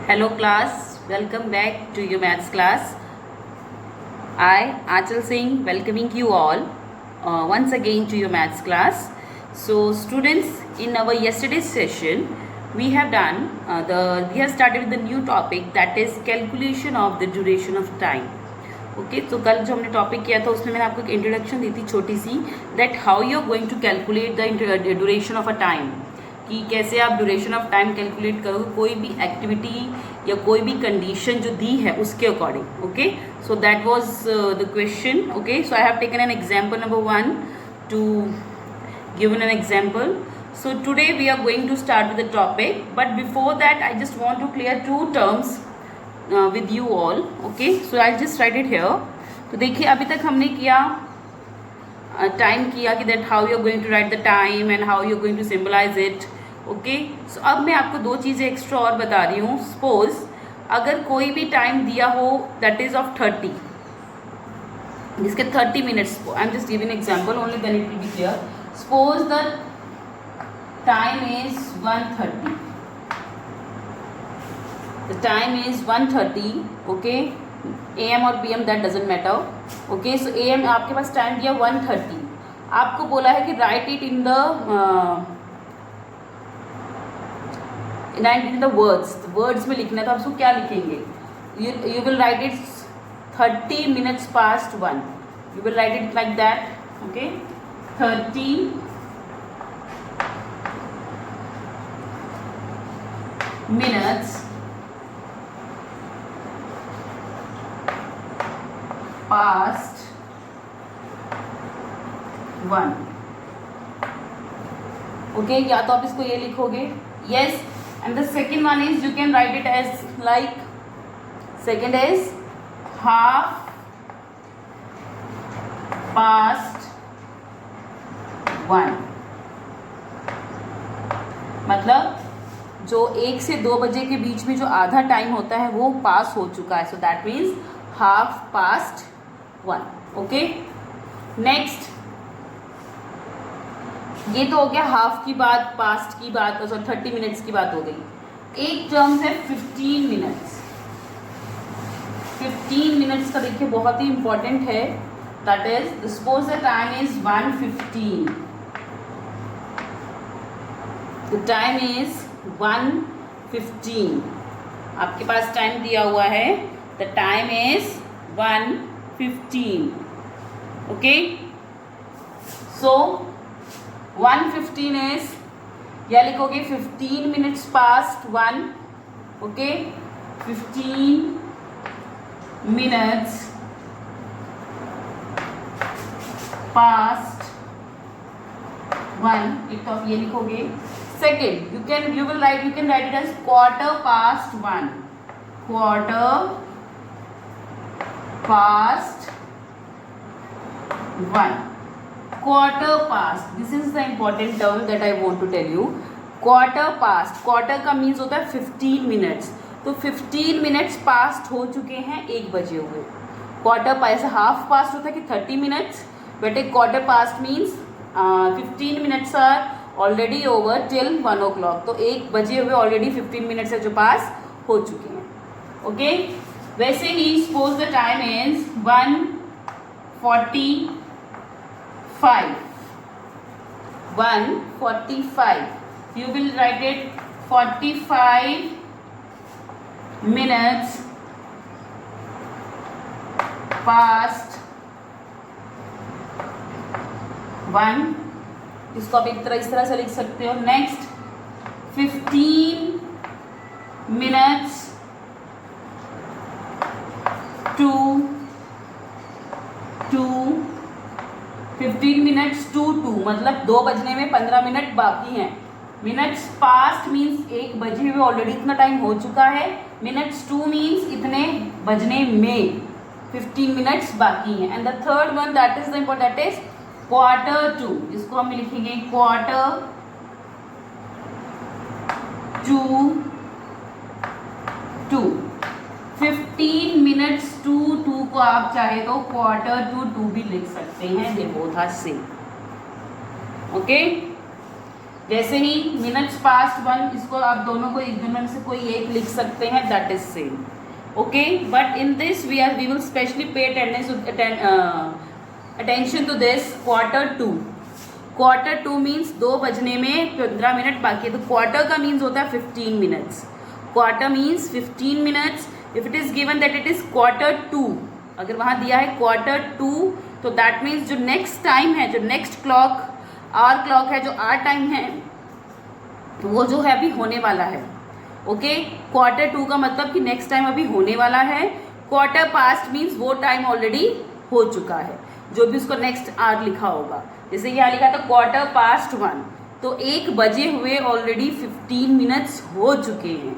Hello class, welcome back to your maths class. I, Achal Singh, welcoming you all once again to your maths class. So students, in our yesterday's session, we have started with the new topic, that is calculation of the duration of time. Okay तो कल जो हमने topic किया था उसमें मैंने आपको एक इंट्रोडक्शन दी थी छोटी सी, that how you are going to calculate the duration of a time, कि कैसे आप ड्यूरेशन ऑफ टाइम कैलकुलेट करोगे कोई भी एक्टिविटी या कोई भी कंडीशन जो दी है उसके according. Okay, so that was the question. Okay, so I have taken an example number 1 to given an example. So today we are going to start with the topic, but before that I just want to clear two terms with you all. Okay, so I'll just write it here. तो देखिए अभी तक हमने किया time किया कि that how you are going to write the time and how you are going to symbolize it. Okay, so अब मैं आपको दो चीज़ें एक्स्ट्रा और बता रही हूँ. सपोज अगर कोई भी टाइम दिया हो दैट इज ऑफ 30, जिसके 30 minutes, I am just giving example only then it will be clear. Suppose the time is 1:30. The time is 1:30. Okay, AM और PM that doesn't matter. Okay, so AM आपके पास time दिया 1:30. आपको बोला है कि write it in the words में लिखना है. तो आप उसको क्या लिखेंगे? You will write it 30 minutes past 1. You will write it like that. Okay, 30 minutes past 1. Okay, या तो आप इसको ये लिखोगे yes, and the second one is you can write it as like, second is half past 1. मतलब जो 1 से 2 बजे के बीच में जो आधा टाइम होता है वो पास हो चुका है. So that means half past 1. Okay, next, ये तो हो गया हाफ की बात, पास्ट की बात, और 30 मिनट्स की बात हो गई. एक टर्म है 15 मिनट्स. 15 मिनट्स का देखिए बहुत ही इंपॉर्टेंट है. That is suppose the time is 1:15. The time is 1:15. आपके पास टाइम दिया हुआ है, the time is 1:15. Okay, so 1:15 is, या लिखोगे 15 minutes past 1. Okay, 15 minutes past 1. एक तो आप ये लिखोगे. Second, you can write it as quarter past 1. Quarter past 1. Quarter past. This is the important term that I want to tell you. Quarter past. Quarter का means होता है 15 minutes. तो 15 minutes past हो चुके हैं 1 बजे हुए. Quarter past, half past होता है कि 30 minutes, but a quarter past means 15 minutes are already over till 1 o'clock. तो 1 बजे हुए ऑलरेडी 15 मिनट्स है जो पास हो चुके हैं. ओके, वैसे ही suppose the time is 1:45. 1:45. You will write it 45 minutes past 1. इसको आप इस तरह से लिख सकते हो. Next 15 minutes to 15 minutes to 2, मतलब 2 बजने में 15 मिनट बाकी हैं. मिनट्स पास्ट मीन्स 1 बजे हुए ऑलरेडी इतना टाइम हो चुका है. मिनट्स टू मीन्स इतने बजने में 15 मिनट्स बाकी हैं. And the third one that is the important, that is quarter to. इसको हम लिखेंगे क्वार्टर टू 2. 15 मिनट्स टू 2 को आप चाहे तो क्वार्टर टू 2 भी लिख सकते हैं. They both are same. Okay, जैसे ही मिनट्स पास्ट 1, इसको आप दोनों को एक दोनों में से कोई एक लिख सकते हैं, that is same. Okay, but in this we will specially pay attention to this Q2. Q2 means 2 बजने में 15 मिनट बाकी है. तो क्वार्टर का मीन्स होता है 15 minutes. Quarter means 15 minutes. If it is given that it is Q2, अगर वहाँ दिया है Q2, तो दैट मीन्स जो नेक्स्ट टाइम है, जो नेक्स्ट क्लॉक आवर क्लॉक है, जो आवर टाइम है, वो जो है अभी होने वाला है. ओके, Q2 का मतलब कि नेक्स्ट टाइम अभी होने वाला है. क्वार्टर पास्ट मीन्स वो टाइम ऑलरेडी हो चुका है, जो भी उसको नेक्स्ट आवर लिखा होगा. जैसे यहाँ लिखा था Q1, तो 1 बजे हुए ऑलरेडी 15 मिनट्स हो चुके हैं.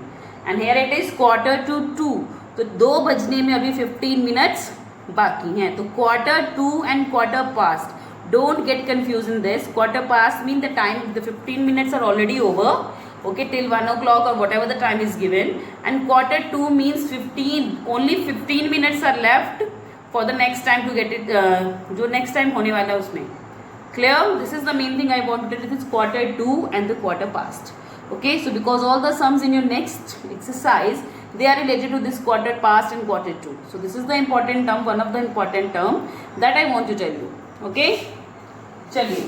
And here it is Q2, तो 2 बजने में अभी 15 मिनट्स बाकी हैं. तो Q2 and quarter past, don't get confused in this. Quarter past mean the time, the 15 minutes are already over, okay, till 1 o'clock or whatever the time is given. And Q2 means 15, only 15 minutes are left for the next time to get it, जो next time होने वाला है उसमें. Clear? This is the main thing I want to tell you. This is Q2 and the quarter past. Okay, so because all the sums in your next exercise, they are related to this quarter past and Q2. So this is the important term, one of the important term that I want to tell you. Okay, चलिए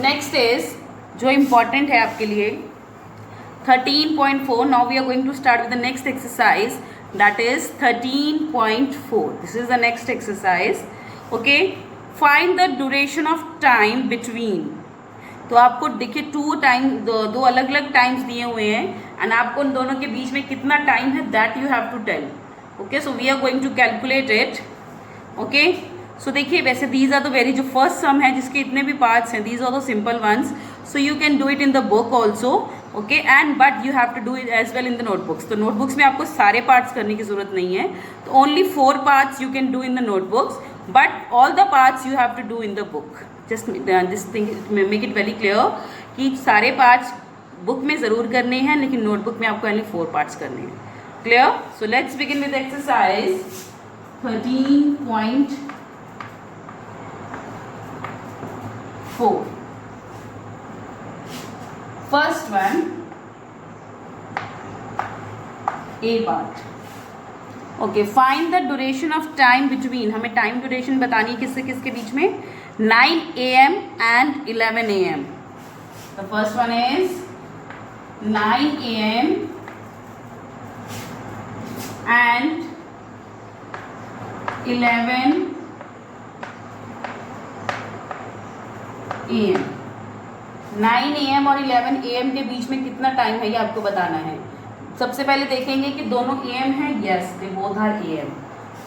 next is जो important है आपके लिए 13.4. Now we are going to start with the next exercise, that is 13.4. This is the next exercise. Okay, find the duration of time between. तो आपको देखिए दो अलग अलग टाइम्स दिए हुए हैं, एंड आपको उन दोनों के बीच में कितना टाइम है, that you have to tell. Okay, so we are going to calculate it. Okay, so देखिए, वैसे दीज आर द वेरी, जो फर्स्ट सम है जिसके इतने भी पार्ट्स हैं, these are the simple ones, so you can do it in the book also. Okay, and but you have to do it as well in the notebooks. तो notebooks में आपको सारे parts करने की जरूरत नहीं है. तो only 4 parts you can do in the notebooks, but all the parts you have to do in the book. Just this thing make it very clear कि सारे पार्ट्स बुक में ज़रूर करने हैं, लेकिन नोटबुक में आपको ओनली 4 पार्ट्स करने हैं. Clear? So let's begin with exercise 13.4. First one, A part. Okay, find the duration of time between. हमें टाइम ड्यूरेशन बतानी है किससे किसके बीच में, 9 AM and 11 AM. The first one is 9 AM and 11 AM. 9 AM और 11 AM के बीच में कितना टाइम है ये आपको बताना है. सबसे पहले देखेंगे कि दोनों AM हैं. Yes, they both are AM.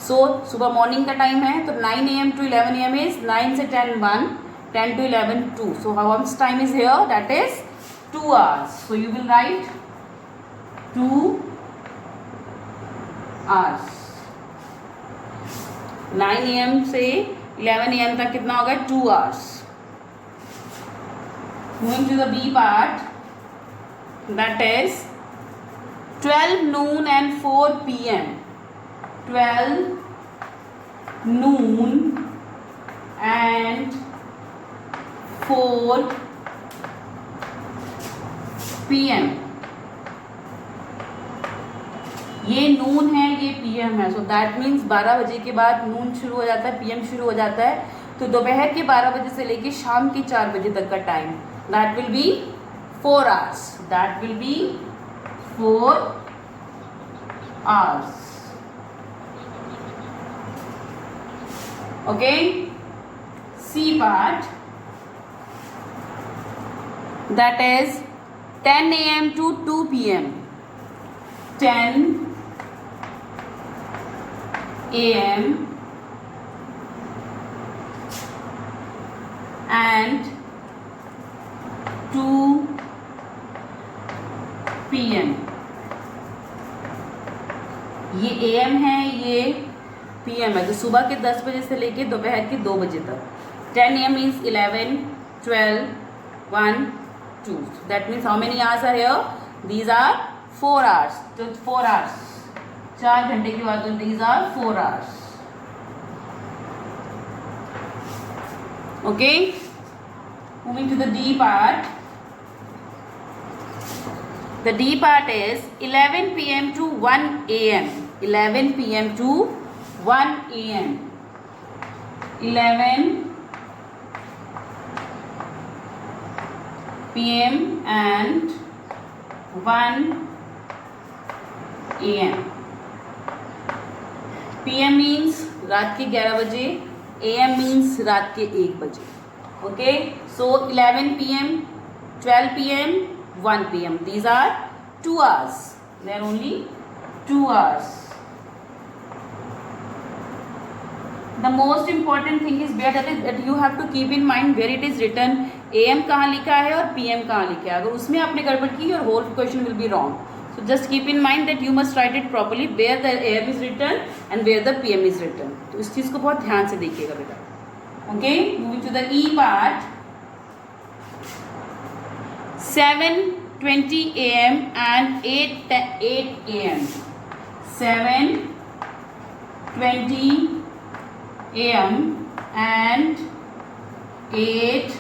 सो सुबह मॉर्निंग का टाइम है, तो 9 AM to 11 AM इज 9 से 10 1, 10 to 11 2. So how much time is here? That is 2 hours. So you will write 2 hours. 9 AM से 11 AM तक कितना होगा, 2 hours. Moving to the B part, that is 12 noon and 4 PM. 12 noon and 4 PM. ये नून है, ये PM है. So that means 12 बजे के बाद नून शुरू हो जाता है, PM शुरू हो जाता है. तो दोपहर के 12 बजे से लेके शाम के 4 बजे तक का time, that will be 4 hours. That will be 4 hours. Okay, C part, that is 10 AM to 2 PM. 10 AM and 2 PM. ये AM है, ये PM है. तो सुबह के 10 बजे से लेके दोपहर के 2 बजे तक. 10 AM means 11, 12, 1, 2. That means how many hours are here? These are 4 hours. So 4 hours. 4 घंटे की बात. These are 4 hours. Okay, moving to the D part. The D part is 11 p.m. to 1 a.m. 11 p.m. to 1 a.m. 11 p.m. and 1 a.m. PM means रात के 11 बजे, AM means रात के 1 बजे. Okay, so 11 p.m., 12 p.m., 1 p.m. These are 2 hours. They are only 2 hours. The most important thing is that you have to keep in mind where it is written. AM कहाँ लिखा है और PM कहाँ लिखा है. अगर उसमें आपने गड़बड़ की, your whole question will be wrong. So just keep in mind that you must write it properly where the AM is written and where the PM is written. तो इस चीज़ को बहुत ध्यान से देखिएगा बेटा. Okay, moving to the E part. 7:20 a.m. and 8 a.m. 7:20 a.m. and 8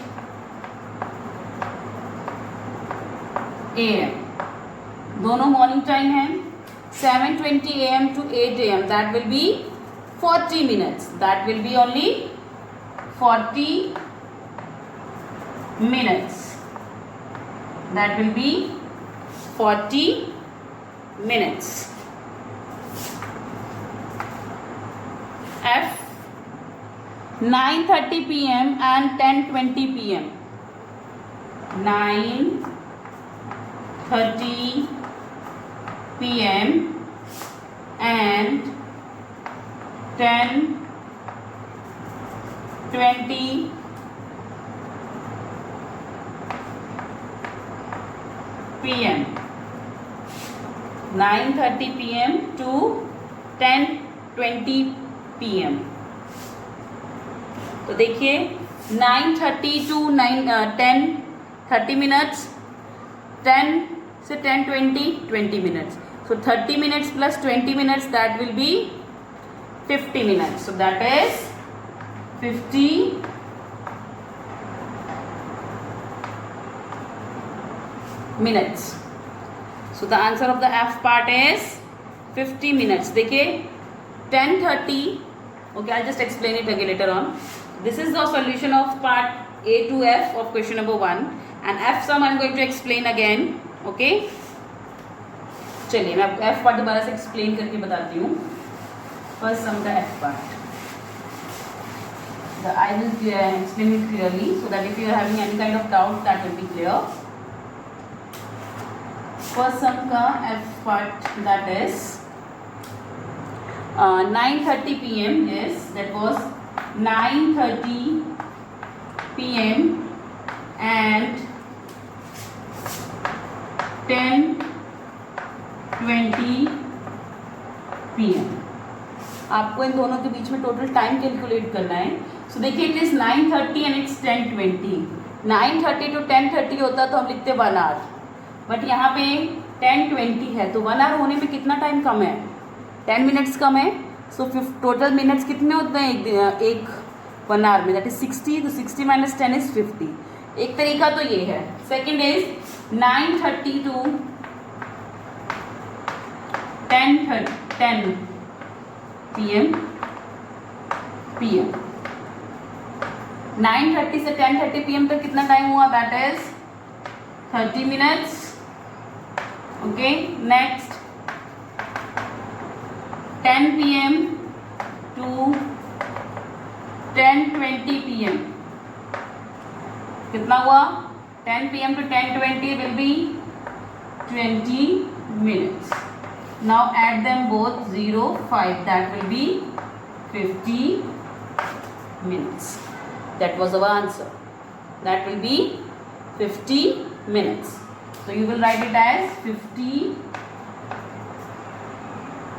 a.m. दोनों morning time है. 7:20 a.m. to 8 a.m. That will be 40 minutes. That will be only 40 minutes. That will be 40 minutes. F 9:30 p.m. and 10:20 p.m. 9:30 p.m. and 10:20 p.m. 9:30 p.m. to 10:20 p.m. तो देखिए 9:30 to 10:30 minutes, 10 से 10:20 20 minutes. So 30 minutes plus 20 minutes, that will be 50 minutes. So that is 50 minutes. So the answer of the F part is 50 minutes. देखिए 10:30. Okay, I'll just explain it again later on. This is the solution of part A to F of question number 1, and F sum I'm going to explain again. Okay, चलिए मैं F part दोबारा से explain करके बताती हूँ. First sum का F part. I will explain it clearly so that if you are having any kind of doubt, that will be clear. First sum का F part, that is 9:30 p.m. Yes, that was 9:30 p.m. and 10:20 p.m. आपको इन दोनों के बीच में total time calculate करना है. सो देखिए it is 9:30 and it's 10:20. 9:30 to 10:30 होता तो हम लिखते 1 आवर, बट यहाँ पे 10:20 है तो 1 आवर होने में कितना टाइम कम है, 10 मिनट्स कम है. सो टोटल मिनट्स कितने होते हैं एक 1 आवर में, दैट इज 60. तो 60 minus 10 is 50. एक तरीका तो ये है. Second is 9:30 to 10 p.m. 9:30 से 10:30 p.m. तक कितना टाइम हुआ, that is 30 minutes. Okay, next 10 p.m. to 10:20 p.m. कितना हुआ, 10 p.m. to 10:20 will be 20 minutes. Now add them both 0, 5, that will be 50 minutes. That was our answer. That will be 50 minutes. So you will write it as 50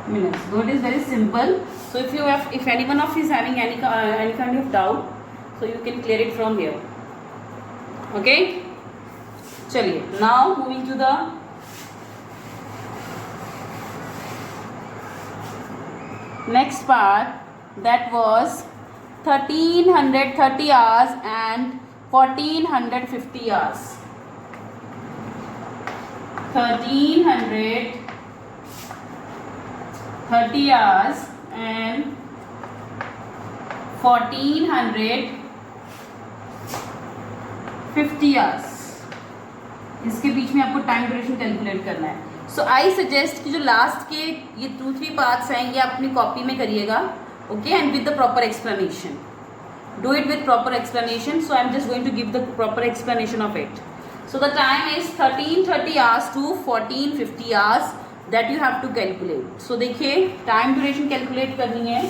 minutes. So it is very simple. So if anyone of you is having any kind of doubt, so you can clear it from here. Okay. चलिए, now moving to the next part, that was 1330 hours and 1450 hours. 1330 hours and 1450 hours. इसके बीच में आपको time duration calculate करना है. सो I suggest कि जो last के ये 2-3 पार्ट्स हैं ये अपनी कॉपी में करिएगा, okay, and with the proper explanation. Do it with proper explanation. So I am just going to give the proper explanation of it. So the time is 1330 hours to 1450 hours that you have to calculate. So देखिए time duration calculate करनी है.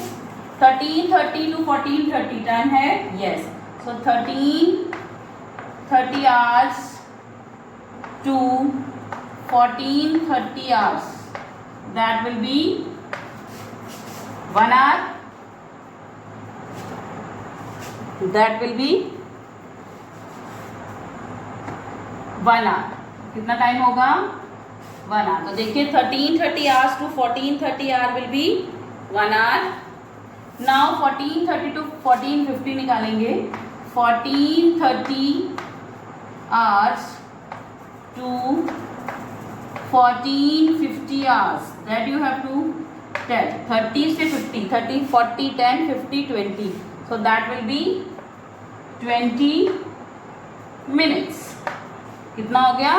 1330 to 1430 time है, yes. So 1330 hours to 1430 hours, that will be 1 hour. That will be 1 hour. कितना time होगा? 1 hour. तो देखिए 1330 hours to 1430 hour will be 1 hour. Now 1430 to 1450 निकालेंगे. 1430 hours to 1450 hours. That you have to tell. 30 से 50. 30, 40, 10, 50, 20. So that will be 20 minutes. कितना हो गया?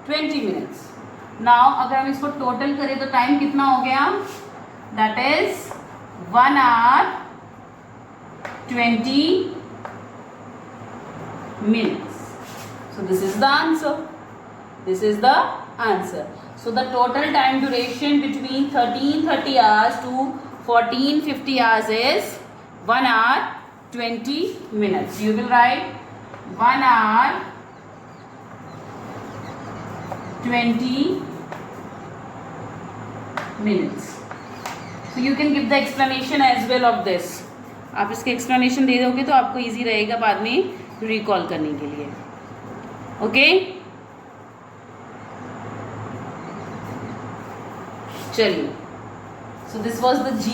20 minutes. Now अगर हम इसको टोटल करें तो टाइम कितना हो गया? That is 1 hour 20 minutes. So this is the answer. This is the answer. So the total time duration between 1330 hours to 1450 hours is 1 hour 20 minutes. You will write 1 hour 20 minutes. So you can give the explanation as well of this. आप इसके explanation दे दोगे तो आपको easy रहेगा बाद में recall करने के लिए. Okay? चलिए. So this was the G.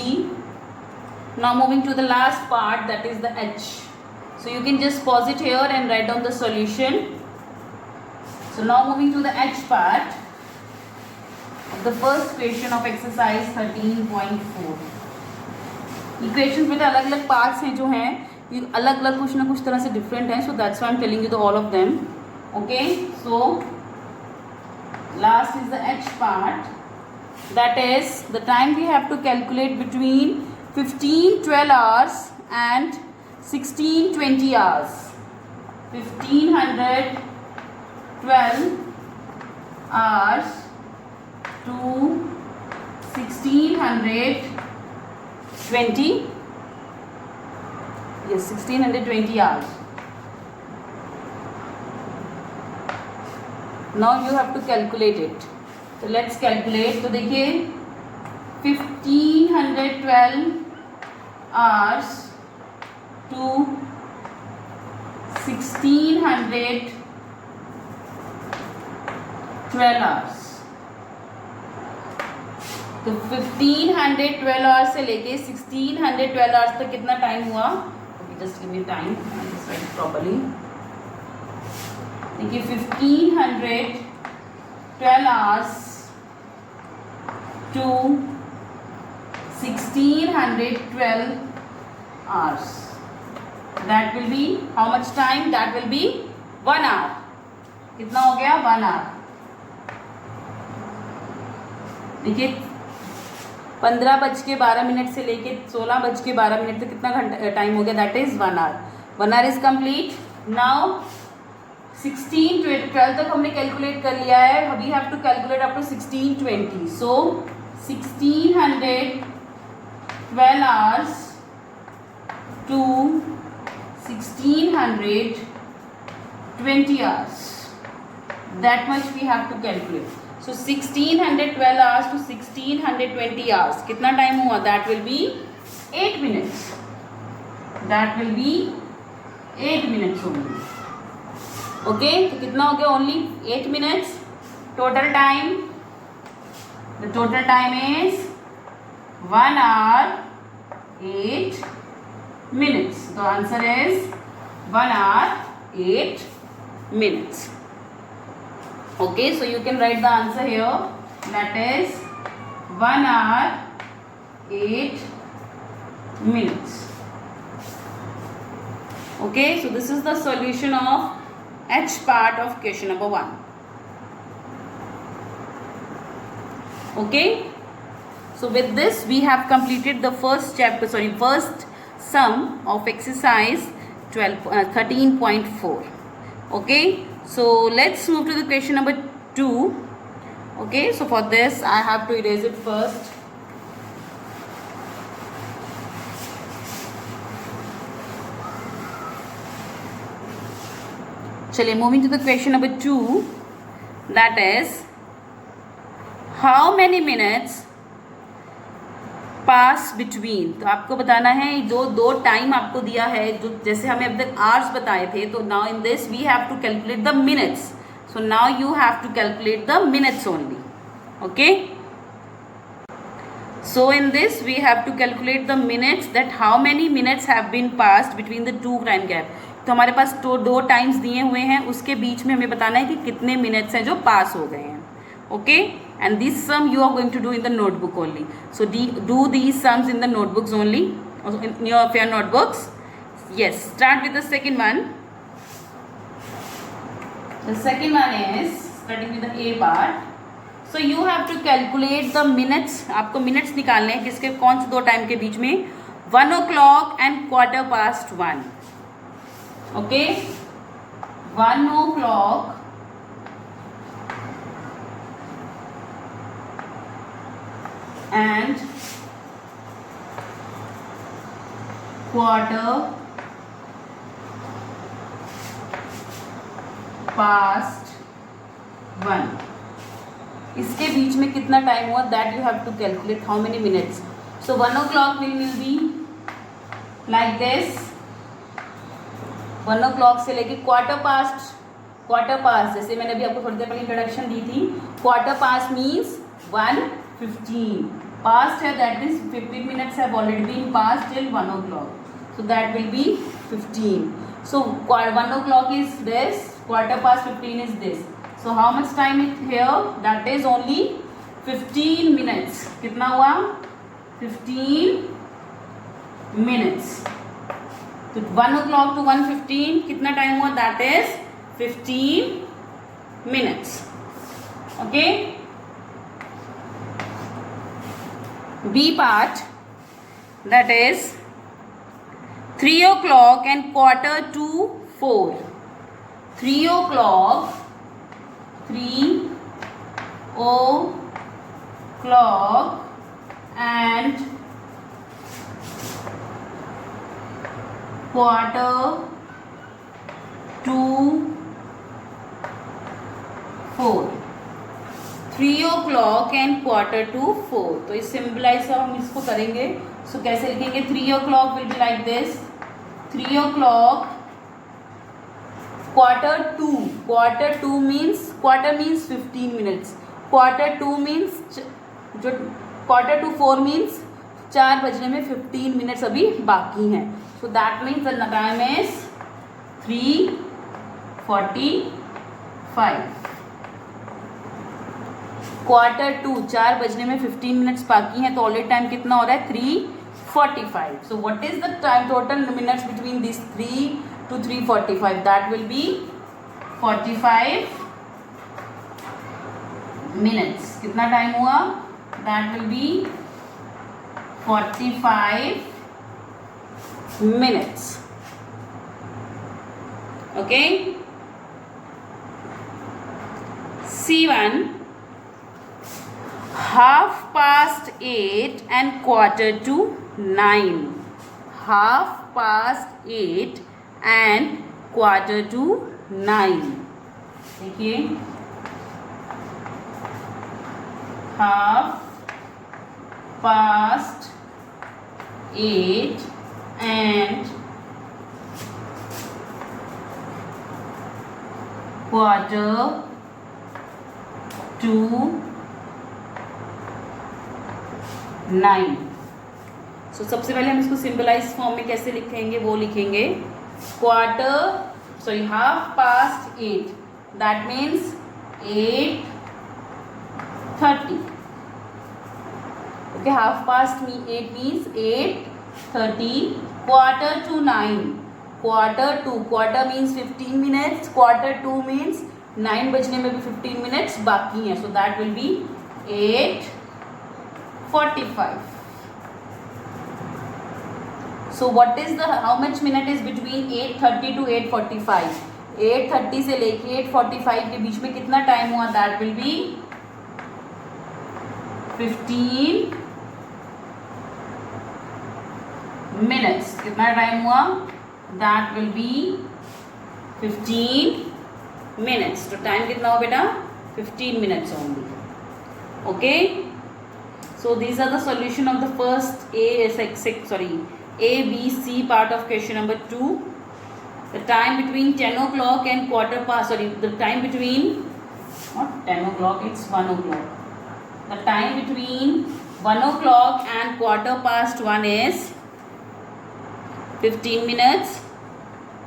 Now moving to the last part, that is the H. So you can just pause it here and write down the solution. So now moving to the H part of the first question of exercise 13.4. Equations में अलग अलग parts हैं जो हैं ये अलग अलग कुछ ना कुछ तरह से different हैं. So that's why I'm telling you all of them. Okay. So last is the H part. That is the time we have to calculate between 1512 hours and 1620 hours. 1512 hours to 1620. Yes, 1620 hours. Now you have to calculate it. So let's calculate. तो देखिए 1512 hours to 1612 hours. तो 1512 hours से लेके 1612 hours तक कितना time हुआ? Just give me time. I'll just write it properly. देखिए 1512 hours to 1612 hours. That will be how much time? That will be 1 hour. कितना हो गया? 1 hour. देखिए 15:12 से लेके 16:12 तक कितना घंटा टाइम हो गया? That is 1 hour. 1 hour इज कंप्लीट. नाउ 1612 तक हमने कैलकुलेट कर लिया है. We have to calculate up to 1620. So 1612 hours to 1620 hours. That much we have to calculate. So 1612 hours to 1620 hours. कितना टाइम हुआ? That will be 8 minutes. That will be 8 minutes only. Okay? तो कितना हो गया? Only 8 minutes. Total time. The total time is 1 hour 8 minutes. The answer is 1 hour 8 minutes. Okay, so you can write the answer here. That is 1 hour 8 minutes. Okay, so this is the solution of H part of question number 1. Okay, so with this we have completed the first sum of exercise 13.4. okay, so let's move to the question number 2. okay, so for this I have to erase it first. चलिए, moving to the question number 2, that is how many minutes pass between. तो आपको बताना है जो दो time आपको दिया है, जो जैसे हमें अब तक आवर्स बताए थे, तो now in this we have to calculate the minutes. So now you have to calculate the minutes only. Okay, so in this we have to calculate the minutes, that how many minutes have been passed between the two time gap. तो हमारे पास दो times दिए हुए हैं, उसके बीच में हमें बताना है कि कितने मिनट्स हैं जो पास हो गए हैं. okay, and this sum you are going to do in the notebook only. So do these sums in the notebooks only, in your notebooks. Yes, start with the second one. The second one is starting with the A part. So you have to calculate the minutes. आपको minutes निकालने हैं किसके, कौन से दो time के बीच में, 1 o'clock and 1:15. okay, 1 o'clock and 1:15. इसके बीच में कितना टाइम हुआ, that you have to calculate how many minutes. So 1 o'clock will be like this. 1 o'clock से लेके क्वार्टर पास्ट, जैसे मैंने अभी आपको थोड़ी देर पहले इंट्रोडक्शन दी थी, क्वार्टर पास्ट मीन्स 1:15. पास्ट है, that means 15 minutes have already been passed till 1 o'clock. So that will be 15. So 1 o'clock is this, 15:15 is this. So how much time is here? That is only 15 minutes. कितना हुआ? 15 minutes. तो 1 o'clock to 1:15 कितना time हुआ? That is 15 minutes. Okay. B part, that is 3 o'clock and 3:45. 3 o'clock, 3 o'clock and 3:45. 3 o'clock and 3:45. तो इस symbolize हम इसको करेंगे. सो कैसे लिखेंगे? 3 o'clock will be like this. 3 o'clock, quarter means 15 minutes. quarter means जो quarter to 4 means 4 बजने में 15 minutes अभी बाकी हैं. So that means the time is 3:45. Quarter-2, 4 बजने में 15 minutes बाकी हैं, तो ऑलरेडी टाइम कितना हो रहा है? 3:45. So what is the time total minutes between this 3 to 3:45? That will be 45 minutes. कितना टाइम हुआ? That will be 45 minutes. Okay. C1, 8:30 and 8:45. 8:30 and 8:45. देखिए, 8:30 and 8:45. सो सबसे पहले हम इसको सिंबलाइज फॉर्म में कैसे लिखेंगे, वो लिखेंगे half past 8, that means 8:30. Okay, half past 8 means 8:30. Quarter to 9. Quarter means 15 minutes. Quarter to means 9 बजने में भी 15 minutes बाकी हैं. So that will be 8:45. So what is how much minute is between 8:30 to 8:45? 8:30 से लेके 8:45 के बीच में कितना टाइम हुआ? That will be 15 minutes. कितना टाइम हुआ? That will be 15 minutes. तो टाइम कितना हो बेटा? 15 minutes only. Okay. So these are the solution of the first A, B, C part of question number 2. The time between 10 o'clock and the time between, not 10 o'clock, it's 1 o'clock. The time between 1 o'clock and 1:15 is 15 minutes.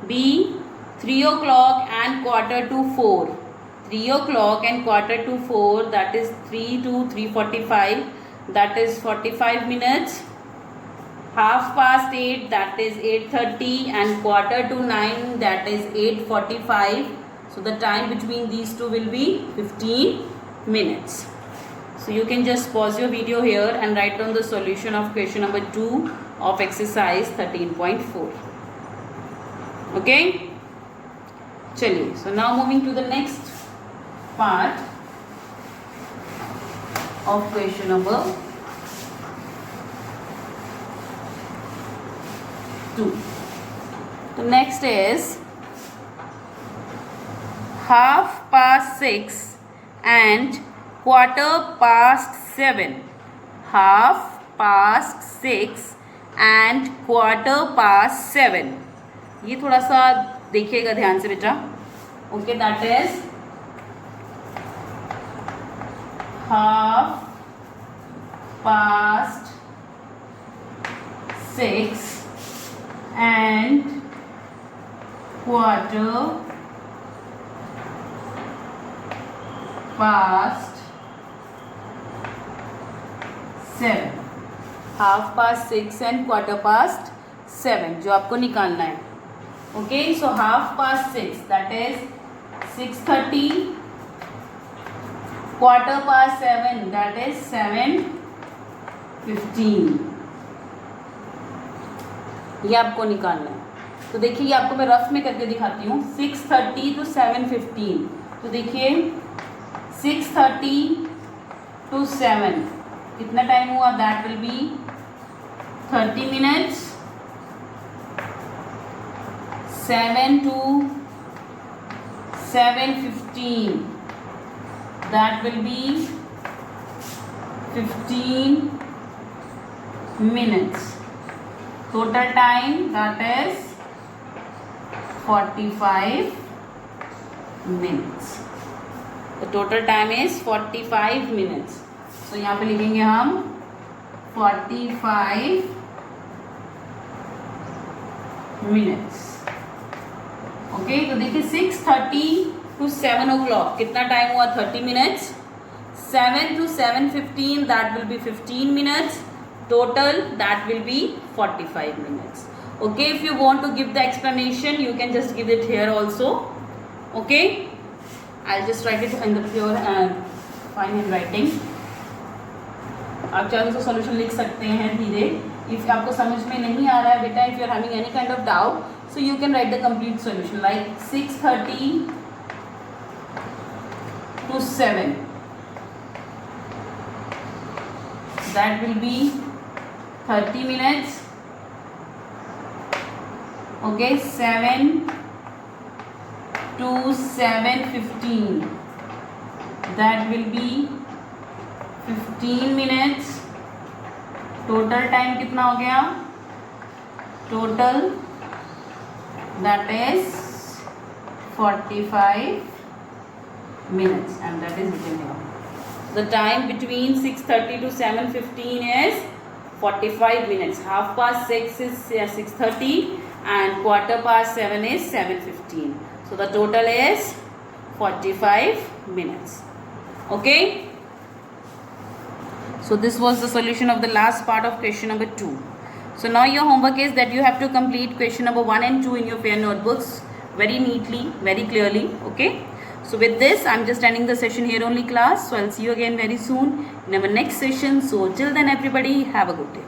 B, 3 o'clock and 3:45. 3 o'clock and 3:45, that is 3 to 3:45, that is 45 minutes. Half past 8, that is 8:30, and 8:45, that is 8:45. So the time between these two will be 15 minutes. So you can just pause your video here and write down the solution of question number 2 of exercise 13.4. Okay? चलिए, so now moving to the next part of question number 2. The next is 6:30 and 7:15. 6:30 and 7:15. ये थोड़ा सा देखिएगा ध्यान से बेटा. Okay, that is 6:30 and 7:15. 6:30 and 7:15 जो आपको निकालना है. Okay, so 6:30, that is 6:30. 7:15, that is 7:15. ये आपको निकालना है. तो देखिए, ये आपको मैं रफ में करके दिखाती हूँ. 6:30 to 7:15. तो देखिए 6:30 to 7 कितना टाइम हुआ? That will be 30 minutes. 7 to 7:15, that will be 15 minutes. Total time, that is 45 minutes. The total time is 45 minutes. So यहाँ पे लिखेंगे हम 45 minutes. ओके, तो देखिए 6:30 to 7 o'clock कितना टाइम हुआ? 30 minutes. 7 to 7:15, that will be 15 minutes. Total, that will be 45 minutes. Okay, if you want to give the explanation, you can just give it here also. Okay, I'll just write it in the pure and fine handwriting. आप चाहे तो solution लिख सकते हैं धीरे. If आपको समझ में नहीं आ रहा है बेटा, if you are having any kind of doubt, so you can write the complete solution like 6:30 to 7, that will be 30 minutes. Okay, 7 to 7:15, that will be 15 minutes. Total time कितना हो गया? Total, that is 45 minutes, and that is written here. The time between 6:30 to 7:15 is 45 minutes. Half past 6 is 6:30 and quarter past 7 is 7:15. So the total is 45 minutes. Okay. So this was the solution of the last part of question number 2. So now your homework is that you have to complete question number 1 and 2 in your fair notebooks very neatly, very clearly. Okay. So with this, I'm just ending the session here only, class. So I'll see you again very soon in our next session. So till then, everybody, have a good day.